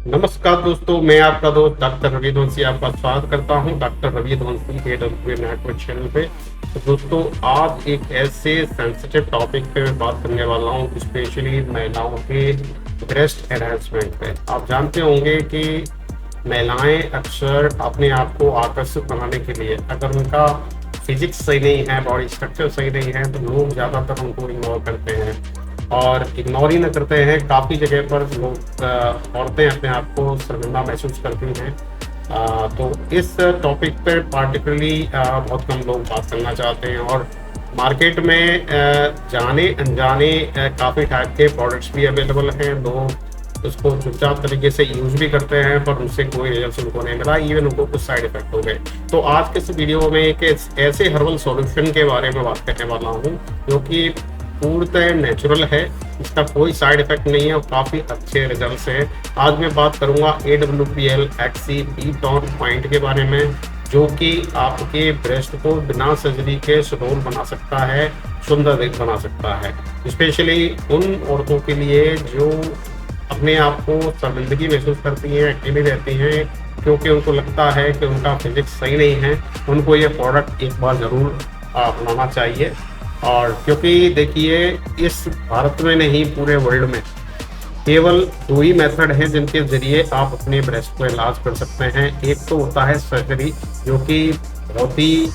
नमस्कार दोस्तों, मैं आपका दोस्त डॉक्टर रवि वंशी आपका स्वागत करता हूं डॉक्टर रवि वंशी एडवोकेट नेटवर्क चैनल पे। तो दोस्तों, आज एक ऐसे सेंसिटिव टॉपिक पे मैं बात करने वाला हूं, स्पेशली महिलाओं के ब्रेस्ट एनहांसमेंट पे। आप जानते होंगे कि महिलाएं अक्सर अपने आप को आकर्षित बनाने के लिए, अगर उनका फिजिक्स सही नहीं है, बॉडी स्ट्रक्चर सही नहीं है, तो लोग ज़्यादातर उनको इग्नोर करते हैं। और इग्नोर ही न करते हैं, काफ़ी जगह पर लोग औरतें अपने आप को शर्मिंदा महसूस करती हैं। तो इस टॉपिक पर पार्टिकुलरली बहुत कम लोग बात करना चाहते हैं। और मार्केट में जाने अनजाने काफ़ी टाइप के प्रोडक्ट्स भी अवेलेबल हैं। लोग उसको चुपचाप तरीके से यूज भी करते हैं, पर उनसे कोई रिजल्ट उनको नहीं मिला, इवन उनको कुछ साइड इफेक्ट हो गए। तो आज के इस वीडियो में एक ऐसे हर्बल सॉल्यूशन के बारे में बात करने वाला हूँ जो कि पूर्णतः नेचुरल है, इसका कोई साइड इफेक्ट नहीं है और काफ़ी अच्छे रिजल्ट्स हैं। आज मैं बात करूंगा AWPL एक्सी बी-टॉन पॉइंट के बारे में, जो कि आपके ब्रेस्ट को बिना सर्जरी के सुडौल बना सकता है, सुंदर बना सकता है। स्पेशली उन औरतों के लिए जो अपने आप को शर्मिंदगी महसूस करती हैं, अकेली रहती हैं, क्योंकि उनको लगता है कि उनका फिजिक्स सही नहीं है। उनको ये प्रोडक्ट एक बार ज़रूर अपनाना चाहिए। और क्योंकि देखिए, इस भारत में नहीं पूरे वर्ल्ड में केवल दो ही मेथड हैं जिनके जरिए आप अपने ब्रेस्ट को इलाज कर सकते हैं। एक तो होता है सर्जरी, जो कि बहुत ही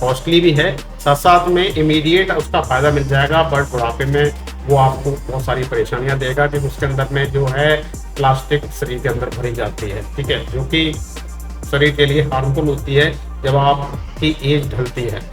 कॉस्टली भी है, साथ साथ में इमीडिएट उसका फायदा मिल जाएगा, बट बुढ़ापे में वो आपको बहुत सारी परेशानियां देगा, क्योंकि उसके अंदर में जो है प्लास्टिक शरीर के अंदर भरी जाती है, ठीक है, जो कि शरीर के लिए हार्मफुल होती है जब आपकी एज ढलती है।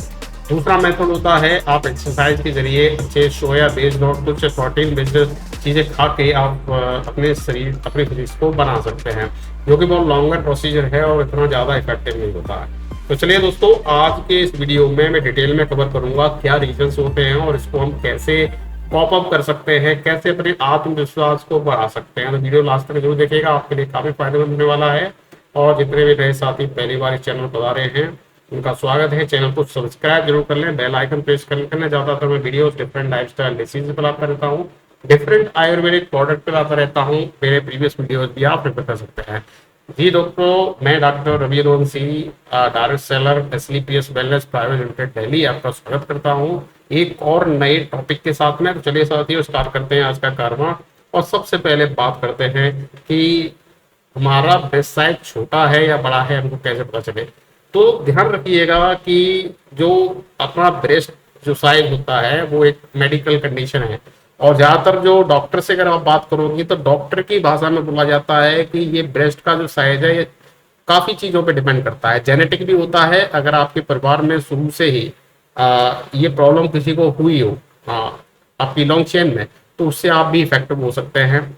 दूसरा मेथड होता है आप एक्सरसाइज के जरिए अच्छे सोया बेस्ड और कुछ प्रोटीन बेस्ड चीज़ें खा के आप अपने शरीर, अपने फिजिक्स को बना सकते हैं, जो कि बहुत लॉन्गर प्रोसीजर है और इतना ज़्यादा इफेक्टिव नहीं होता है। तो चलिए दोस्तों, आज के इस वीडियो में मैं डिटेल में कवर करूंगा क्या रीजंस होते हैं और इसको हम कैसे पॉप अप कर सकते हैं, कैसे अपने आत्मविश्वास को बढ़ा सकते हैं। तो वीडियो लास्ट तक जरूर देखिएगा, आपके लिए काफ़ी फायदेमंद होने वाला है। और जितने भी नए साथी पहली बार इस चैनल पर आ रहे हैं, उनका स्वागत है। चैनल को सब्सक्राइब जरूर कर लें, बेल आइकन प्रेस कर लें। ज़्यादातर मैं वीडियोस डिफरेंट लाइफस्टाइल डिसीज पर लाता रहता हूँ, डिफरेंट आयुर्वेदिक प्रोडक्ट पर लाता रहता हूँ। मेरे प्रीवियस वीडियोस भी आप रेफर कर सकते हैं। जी दोस्तों, मैं doctor Ravi Vanshi, direct seller SLPS wellness private limited Delhi, आपका स्वागत करता हूँ एक और नए टॉपिक के साथ में। तो चलिए साथियों, स्टार्ट करते हैं आज का कारवां। और सबसे पहले बात करते हैं कि हमारा ब्रेस्ट साइज छोटा है या बड़ा है, हमको कैसे पता चले। तो ध्यान रखिएगा कि जो अपना ब्रेस्ट जो साइज होता है वो एक मेडिकल कंडीशन है, और ज्यादातर जो डॉक्टर से अगर आप बात करोगे तो डॉक्टर की भाषा में बोला जाता है कि ये ब्रेस्ट का जो साइज है ये काफी चीजों पे डिपेंड करता है। जेनेटिक भी होता है, अगर आपके परिवार में शुरू से ही ये प्रॉब्लम किसी को हुई हो आपकी लॉन्ग चेन में, तो उससे आप भी इफेक्टिव हो सकते हैं।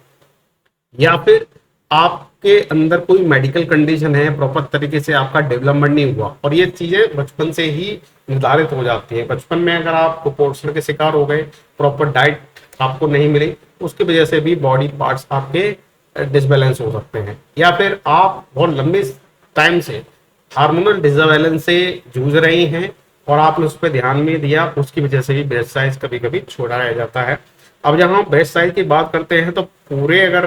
या फिर आपके अंदर कोई मेडिकल कंडीशन है, प्रॉपर तरीके से आपका डेवलपमेंट नहीं हुआ, और ये चीजें बचपन से ही निर्धारित हो जाती है। बचपन में अगर आप कुपोषण के शिकार हो गए, प्रॉपर डाइट आपको नहीं मिली, उसकी वजह से भी बॉडी पार्ट्स आपके डिसबैलेंस हो सकते हैं। या फिर आप बहुत लंबे टाइम से हार्मोनल डिसबैलेंस से जूझ रही हैं और आपने उस पर ध्यान नहीं दिया, उसकी वजह से भी ब्रेस्ट साइज कभी कभी छोटा रह जाता है। अब जब हम ब्रेस्ट साइज की बात करते हैं तो पूरे अगर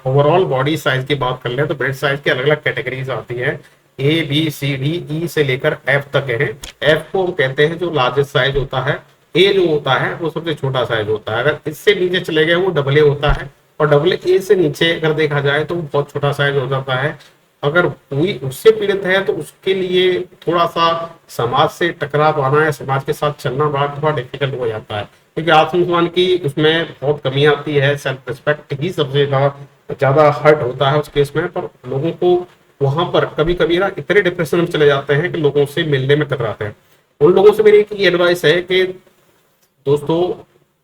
ओवरऑल बॉडी साइज की बात कर ले तो ब्रेस्ट साइज की अलग अलग कैटेगरीज आती है। ABCDE से लेकर F तक है। F को हम कहते हैं जो लार्जेस्ट साइज होता है, A जो होता है वो सबसे छोटा साइज होता है। अगर इससे नीचे चले गए वो AA होता है, और AA से नीचे अगर देखा जाए तो वो बहुत छोटा साइज हो जाता है। अगर कोई उससे पीड़ित है तो उसके लिए थोड़ा सा समाज से टकरा पाना या समाज के साथ चलना बड़ा थोड़ा डिफिकल्ट हो जाता है, क्योंकि आत्मसम्मान की उसमें बहुत कमी आती है। सेल्फ रिस्पेक्ट ही सबसे ज्यादा हर्ट होता है उस केस में। पर लोगों को वहां पर कभी कभी ना इतने डिप्रेशन में चले जाते हैं कि लोगों से मिलने में कतराते हैं। उन लोगों से मेरी एक ही एडवाइस है कि दोस्तों,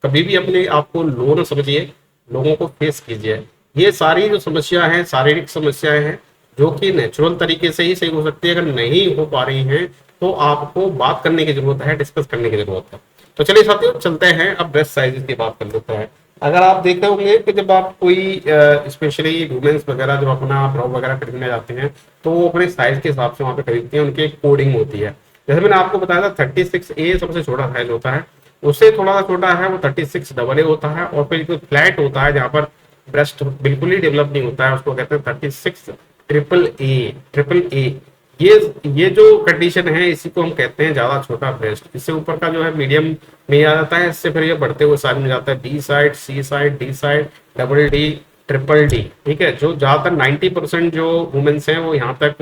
कभी भी अपने आप को लो न समझिए, लोगों को फेस कीजिए। ये सारी जो समस्या है, शारीरिक समस्याएं हैं, जो कि नेचुरल तरीके से ही सही हो सकती है। अगर नहीं हो पा रही हैं तो आपको बात करने की जरूरत है, डिस्कस करने की जरूरत है। तो चलिए साथियों, चलते हैं अब ब्रेस्ट साइज की बात कर लेते हैं। अगर आप देखते होंगे कि जब आप कोई स्पेशली वुमेन्स वगैरह जब अपना ब्राउ वगैरह खरीदने जाते हैं तो वो अपने साइज के हिसाब से वहाँ पे खरीदती हैं, उनकी एक कोडिंग होती है। जैसे मैंने आपको बताया था 36A सबसे छोटा साइज होता है, उससे थोड़ा सा छोटा है वो 36AA होता है, और फिर फ्लैट होता है जहाँ पर ब्रेस्ट बिल्कुल ही डेवलप नहीं होता है, उसको कहते हैं 36 ट्रिपल ए। ये जो कंडीशन है इसी को हम कहते हैं ज्यादा छोटा ब्रेस्ट। इससे ऊपर का जो है मीडियम में आ जाता है, इससे फिर ये बढ़ते हुए साइज में जाता है B side, C side, D side, double D, triple D. ठीक है, जो ज्यादातर 90% जो वुमेन्स हैं वो यहाँ तक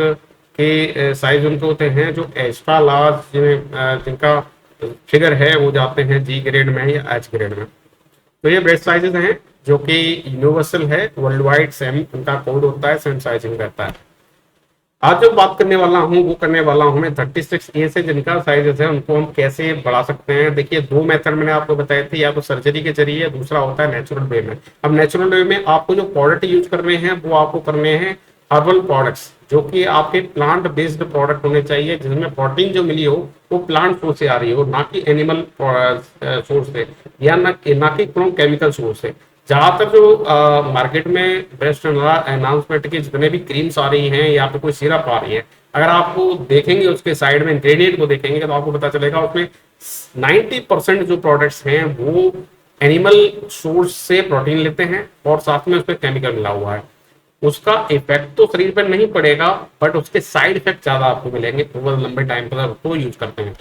के साइज उनके होते हैं। जो एक्स्ट्रा लार्ज जिनका फिगर है वो जाते हैं जी ग्रेड में या एच ग्रेड में। तो ये ब्रेस्ट साइजेस हैं जो कि यूनिवर्सल है, वर्ल्ड वाइड सेम उनका कोड होता है, सेम साइजिंग रहता है। आज जो बात करने वाला हूँ वो करने वाला हूँ मैं 36A से जिनका साइजेस है उनको हम कैसे बढ़ा सकते हैं। देखिए, दो मेथड मैंने आपको बताए थे, या तो सर्जरी के जरिए, दूसरा होता है नेचुरल वे में। अब नेचुरल वे में आपको जो प्रोडक्ट यूज करने हैं वो आपको करने हैं हर्बल प्रोडक्ट्स, जो कि आपके प्लांट बेस्ड प्रोडक्ट होने चाहिए, जिसमें प्रोटीन जो मिली हो वो प्लांट सोर्स से आ रही हो, ना कि एनिमल सोर्स से, या ना कि केमिकल सोर्स से। ज्यादातर जो मार्केट में ब्रेस्ट एनहांसमेंट के जितने भी क्रीम्स आ रही हैं या फिर कोई सिरप आ रही है, अगर आपको देखेंगे उसके साइड में इंग्रेडिएंट को देखेंगे तो आपको पता चलेगा उसमें 90% जो प्रोडक्ट्स हैं वो एनिमल सोर्स से प्रोटीन लेते हैं और साथ में उसमें केमिकल मिला हुआ है। उसका इफेक्ट तो शरीर पर नहीं पड़ेगा, बट उसके साइड इफेक्ट ज्यादा आपको मिलेंगे ओवर लंबे टाइम पर उसको यूज करते हैं।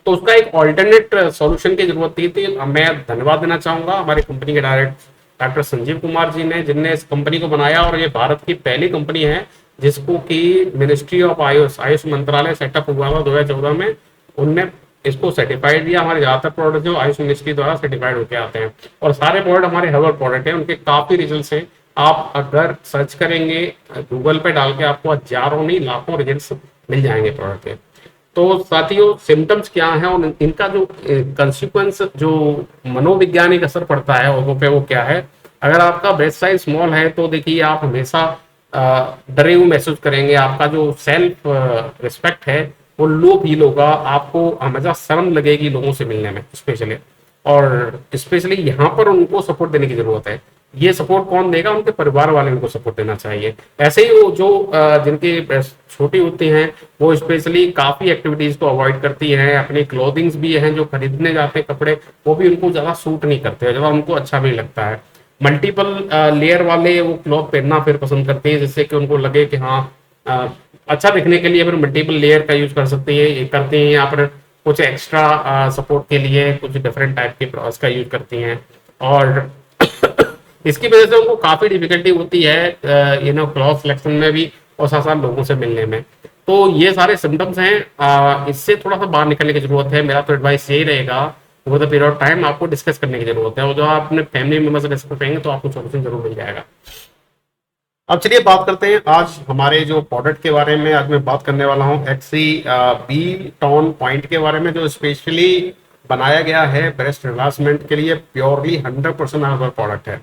तो उसका एक ऑल्टरनेट सॉल्यूशन की जरूरत थी। मैं धन्यवाद देना चाहूंगा हमारी कंपनी के डायरेक्टर डॉक्टर संजीव कुमार जी ने, जिनने इस कंपनी को बनाया, और ये भारत की पहली कंपनी है जिसको कि मिनिस्ट्री ऑफ आयुष मंत्रालय सेटअप हुआ था 2014 में। उनने इसको सर्टिफाइड दिया। हमारे ज्यादातर प्रोडक्ट जो आयुष मिनिस्ट्री द्वारा सर्टिफाइड होकर आते हैं, और सारे प्रोडक्ट हमारे हर्बल प्रोडक्ट हैं, उनके काफी रिजल्ट्स हैं। आप अगर सर्च करेंगे गूगल पे डाल के आपको हजारों नहीं लाखों रिजल्ट्स मिल जाएंगे प्रोडक्ट के। तो साथियों, सिम्टम्स क्या हैं और इनका जो कंसिक्वेंस, जो मनोवैज्ञानिक असर पड़ता है लोगों पे, वो क्या है। अगर आपका ब्रेस्ट साइज स्मॉल है तो देखिए आप हमेशा डरे हुए महसूस करेंगे, आपका जो सेल्फ रिस्पेक्ट है वो लो फील होगा, आपको हमेशा शर्म लगेगी लोगों से मिलने में स्पेशली, और स्पेशली यहाँ पर उनको सपोर्ट देने की जरूरत है। ये सपोर्ट कौन देगा? उनके परिवार वाले उनको सपोर्ट देना चाहिए। ऐसे ही वो जो जिनकी छोटी होती हैं वो स्पेशली काफी एक्टिविटीज को अवॉइड करती हैं। अपनी क्लोथिंग्स भी हैं जो खरीदने जाते हैं कपड़े, वो भी उनको ज्यादा सूट नहीं करते, ज्यादा उनको अच्छा भी लगता है। मल्टीपल लेयर वाले वो क्लॉथ पहनना फिर पसंद करते हैं, जिससे कि उनको लगे कि हाँ अच्छा दिखने के लिए फिर मल्टीपल लेयर का यूज कर सकते हैं, करती हैं, या फिर कुछ एक्स्ट्रा सपोर्ट के लिए कुछ डिफरेंट टाइप के ब्राउज का यूज करती हैं। और इसकी वजह से उनको काफी डिफिकल्टी होती है क्लॉथ सिलेक्शन में भी, और साथ साथ लोगों से मिलने में। तो ये सारे सिम्टम्स हैं, इससे थोड़ा सा बाहर निकलने की जरूरत है। मेरा तो एडवाइस यही रहेगा, over the period of time आपको डिस्कस करने की जरूरत है, और जो आप अपने फैमिली मेंबर से डिस्कस करेंगे तो आपको सोल्यूशन जरूर मिल जाएगा। अब चलिए बात करते हैं आज हमारे जो प्रोडक्ट के बारे में। आज मैं बात करने वाला हूँ एक्सी बी टोन पॉइंट के बारे में, जो स्पेशली बनाया गया है ब्रेस्ट रिलैक्समेंट के लिए, प्योरली 100% हर्बल प्रोडक्ट है।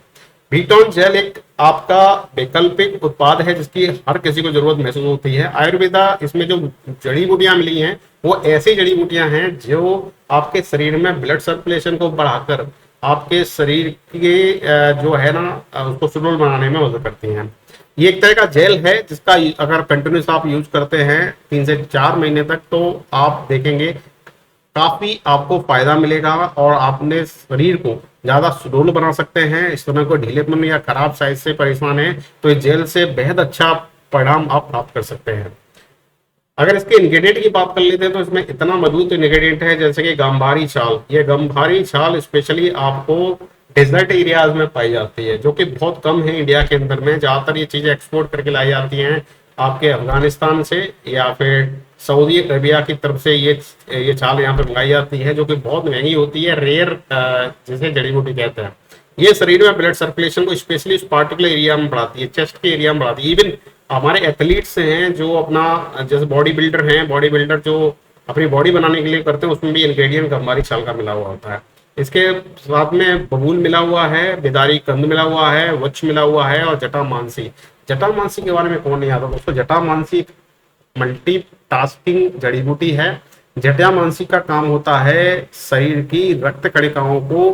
बीटॉन जेल एक आपका वैकल्पिक उत्पाद है जिसकी हर किसी को जरूरत महसूस होती है। आयुर्वेदा, इसमें जो जड़ी बूटियां मिली हैं वो ऐसी जड़ी बूटियां हैं जो आपके शरीर में ब्लड सर्कुलेशन को बढ़ाकर आपके शरीर के जो है ना उसको सुडौल बनाने में मदद करती हैं। ये एक तरह का जेल है जिसका अगर कंटिन्यूस आप यूज करते हैं 3 से 4 महीने तक, तो आप देखेंगे काफी आपको फायदा मिलेगा और अपने शरीर को ज्यादा सुडौल बना सकते हैं। इस तरह को ढीलेपन या खराब साइज से परेशान है तो इस जेल से बेहद अच्छा परिणाम आप प्राप्त कर सकते हैं। अगर इसके इंग्रेडिएंट की बात कर लेते हैं तो इसमें इतना मजबूत इंग्रेडिएंट है जैसे कि गंभारी छाल। ये गंभारी छाल स्पेशली आपको डेजर्ट एरियाज में पाई जाती है, जो कि बहुत कम है इंडिया के अंदर में। ज्यादातर ये चीजें एक्सपोर्ट करके लाई जाती हैं आपके अफगानिस्तान से या फिर सऊदी अरेबिया की तरफ से। ये छाल यहाँ पे मंगाई जाती है जो कि बहुत महंगी होती है, रेयर जिसे जड़ी बूटी कहते हैं। ये शरीर में ब्लड सर्कुलेशन को स्पेशली उस पार्टिकुलर एरिया में बढ़ाती है, चेस्ट के एरिया में बढ़ाती है। इवन हमारे एथलीट्स हैं जो अपना जैसे बॉडी बिल्डर जो अपनी बॉडी बनाने के लिए करते हैं, उसमें भी इंग्रेडिएंट गंभारी छाल का मिला हुआ होता है। इसके साथ में बबूल मिला हुआ है, बेदारी कंद मिला हुआ है, वच्छ मिला हुआ है और जटामांसी। जटामांसी के बारे में कौन नहीं आता दोस्तों। जटामांसी मल्टीटास्किंग जड़ी बूटी है। जटामांसी का काम होता है शरीर की रक्त कणिकाओं को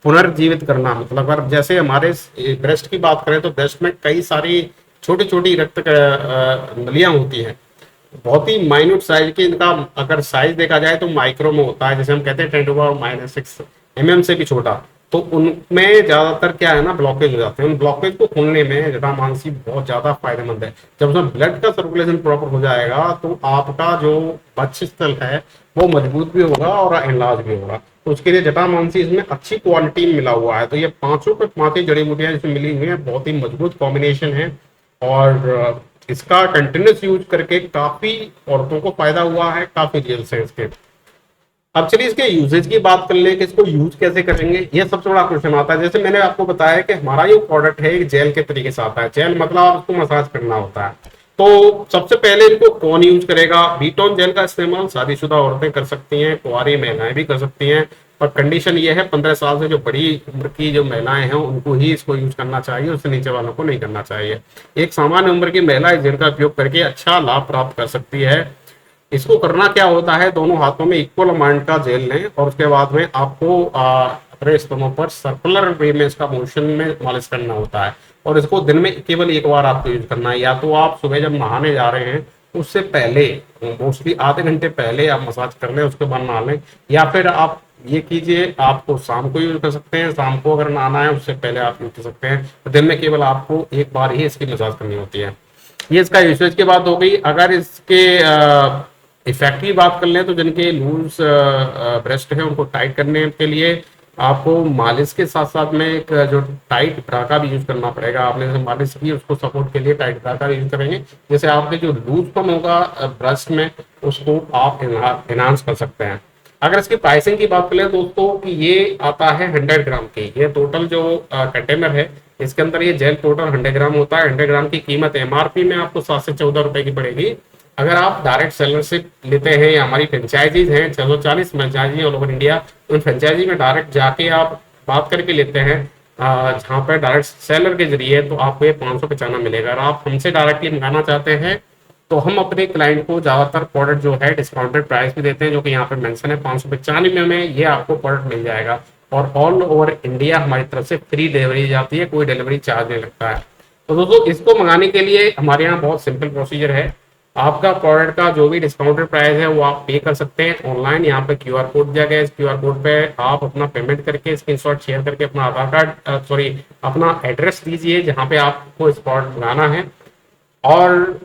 पुनर्जीवित करना। मतलब अगर जैसे हमारे ब्रेस्ट की बात करें तो ब्रेस्ट में कई सारी छोटी छोटी रक्त नलियां होती हैं, बहुत ही माइन्यूट साइज की। इनका अगर साइज देखा जाए तो माइक्रो में होता है, जैसे हम कहते हैं 10⁻⁻⁶ mm से भी छोटा। तो उनमें ज्यादातर क्या है ना, ब्लॉकेज हो जाते हैं। उन ब्लॉकेज को खोलने में जटामांसी बहुत ज्यादा फायदेमंद है। जब उसमें ब्लड का सर्कुलेशन प्रॉपर हो जाएगा तो आपका जो वक्षस्थल है वो मजबूत भी होगा और इलाज भी होगा। तो उसके लिए जटामांसी इसमें अच्छी क्वालिटी में मिला हुआ है। तो ये पांचों पे पांचों जड़ी बूटियां इसमें मिली हुई हैं, बहुत ही मजबूत कॉम्बिनेशन है। और इसका कंटिन्यूस यूज करके काफी औरतों को फायदा हुआ है, काफी रिजल्ट है इसके। अब चलिए इसके यूजेज की बात कर ले कि इसको यूज कैसे करेंगे। ये सबसे बड़ा क्वेश्चन आता है। जैसे मैंने आपको बताया कि हमारा ये प्रोडक्ट है एक जेल के तरीके से आता है। जेल मतलब आपको मसाज करना होता है। तो सबसे पहले इनको कौन यूज करेगा? बीटॉन जेल का इस्तेमाल शादीशुदा औरतें कर सकती हैं, कुंवारी महिलाएं भी कर सकती हैं। पर कंडीशन ये है 15 साल से जो बड़ी उम्र की जो महिलाएं हैं उनको ही इसको यूज करना चाहिए, उससे नीचे वालों को नहीं करना चाहिए। एक सामान्य उम्र की महिला इस जेल का उपयोग करके अच्छा लाभ प्राप्त कर सकती है। इसको करना क्या होता है, दोनों हाथों में इक्वल अमाउंट का जेल लें और उसके बाद में आपको अपने स्तनों पर सर्कुलर वे में इसका मोशन में मालिश करना होता है। और इसको दिन में केवल एक बार आपको यूज करना है। या तो आप सुबह जब नहाने जा रहे हैं उससे पहले, मोस्टली आधे घंटे पहले आप मसाज कर लें, उसके बाद नहा लें। या फिर आप ये कीजिए, आपको शाम को यूज कर सकते हैं। शाम को अगर नहाना है उससे पहले आप यूज कर सकते हैं। तो दिन में केवल आपको एक बार ही इसकी मसाज करनी होती है। ये इसका यूसेज की बात हो गई। अगर इसके इफेक्ट की बात कर लें तो जिनके लूज ब्रेस्ट है उनको टाइट करने के लिए आपको मालिश के साथ साथ में एक जो टाइट ब्रा का भी यूज करना पड़ेगा। आपने जैसे मालिश की उसको सपोर्ट के लिए टाइट ब्रा का यूज करेंगे। जैसे आपके जो लूजपन होगा ब्रेस्ट में उसको आप एनहांस कर सकते हैं। अगर इसकी प्राइसिंग की बात करें दोस्तों कि ये आता है 100 ग्राम की। ये टोटल जो कंटेनर है इसके अंदर ये जेल टोटल 100 ग्राम होता है। 100 ग्राम की कीमत एमआरपी में आपको 7 से 14 रुपए की पड़ेगी। अगर आप डायरेक्ट सेलर से लेते हैं या हमारी फ्रेंचाइजीज हैं 640 फ्रेंचाइजी ऑल ओवर इंडिया, उन फ्रेंचाइजी में डायरेक्ट जाके आप बात करके लेते हैं जहाँ पर डायरेक्ट सेलर के जरिए, तो आपको ये 595 मिलेगा। अगर आप हमसे डायरेक्टली मंगाना चाहते हैं तो हम अपने क्लाइंट को ज्यादातर प्रोडक्ट जो है डिस्काउंटेड प्राइस पे देते हैं, जो कि यहाँ पे मेंशन है 595 में ये आपको प्रोडक्ट मिल जाएगा। और ऑल ओवर इंडिया हमारी तरफ से फ्री डिलीवरी जाती है, कोई डिलीवरी चार्ज नहीं लगता है। तो दोस्तों इसको मंगाने के लिए हमारे यहाँ बहुत सिंपल प्रोसीजर है। आपका प्रोडक्ट का जो भी डिस्काउंटेड प्राइस है वो आप पे कर सकते हैं ऑनलाइन। यहाँ पे क्यूआर कोड दिया गया है। इस क्यूआर कोड पे आप अपना पेमेंट करके स्क्रीनशॉट शेयर करके अपना आधार कार्ड अपना एड्रेस दीजिए जहाँ पे आपको इस प्रोडक्ट मंगाना है। और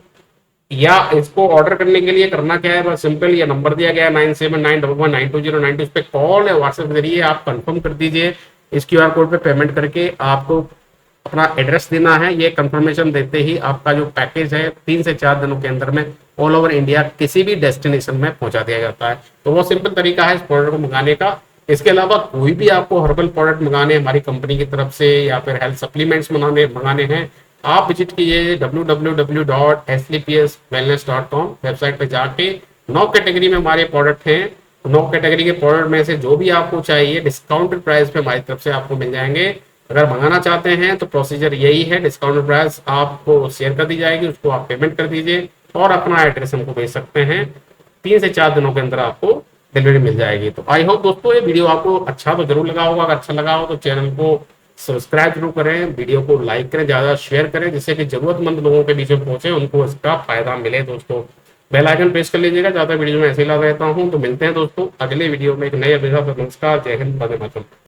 या इसको ऑर्डर करने के लिए करना क्या है, बस सिंपल ये नंबर दिया गया है 9791192092, इस पे कॉल या व्हाट्सएप के जरिए आप कंफर्म कर दीजिए। इस क्यूआर कोड पे पेमेंट करके आपको अपना एड्रेस देना है। ये कंफर्मेशन देते ही आपका जो पैकेज है 3 से 4 दिनों के अंदर में ऑल ओवर इंडिया किसी भी डेस्टिनेशन में पहुंचा दिया जाता है। तो वो सिंपल तरीका है इस प्रोडक्ट को मंगाने का। इसके अलावा कोई भी आपको हर्बल प्रोडक्ट मंगाने हमारी कंपनी की तरफ से या फिर हेल्थ सप्लीमेंट्स मंगाने हैं, आप विजिट कीजिए www.slpswellness.com वेबसाइट पे जाके 9 कैटेगरी में हमारे प्रोडक्ट हैं। 9 कैटेगरी के प्रोडक्ट में से जो भी आपको चाहिए डिस्काउंटेड प्राइस पे हमारी तरफ से आपको मिल जाएंगे। अगर मंगाना चाहते हैं तो प्रोसीजर यही है, डिस्काउंटेड प्राइस आपको शेयर कर दी जाएगी, उसको आप पेमेंट कर दीजिए और अपना एड्रेस हमको भेज सकते हैं। 3 से 4 दिनों के अंदर आपको डिलीवरी मिल जाएगी। तो आई होप दोस्तों ये वीडियो आपको अच्छा तो जरूर लगा होगा। अगर अच्छा लगा हो तो चैनल को सब्सक्राइब जरूर करें, वीडियो को लाइक करें, ज्यादा शेयर करें जिससे कि जरूरतमंद लोगों के बीच में पहुंचे, उनको इसका फायदा मिले। दोस्तों बेल आइकन प्रेस कर लीजिएगा, ज्यादा वीडियो में ऐसे ही ला रहता हूं। तो मिलते हैं दोस्तों अगले वीडियो में एक नए वीडियो। नमस्कार, जय हिंद, वंदे मातरम।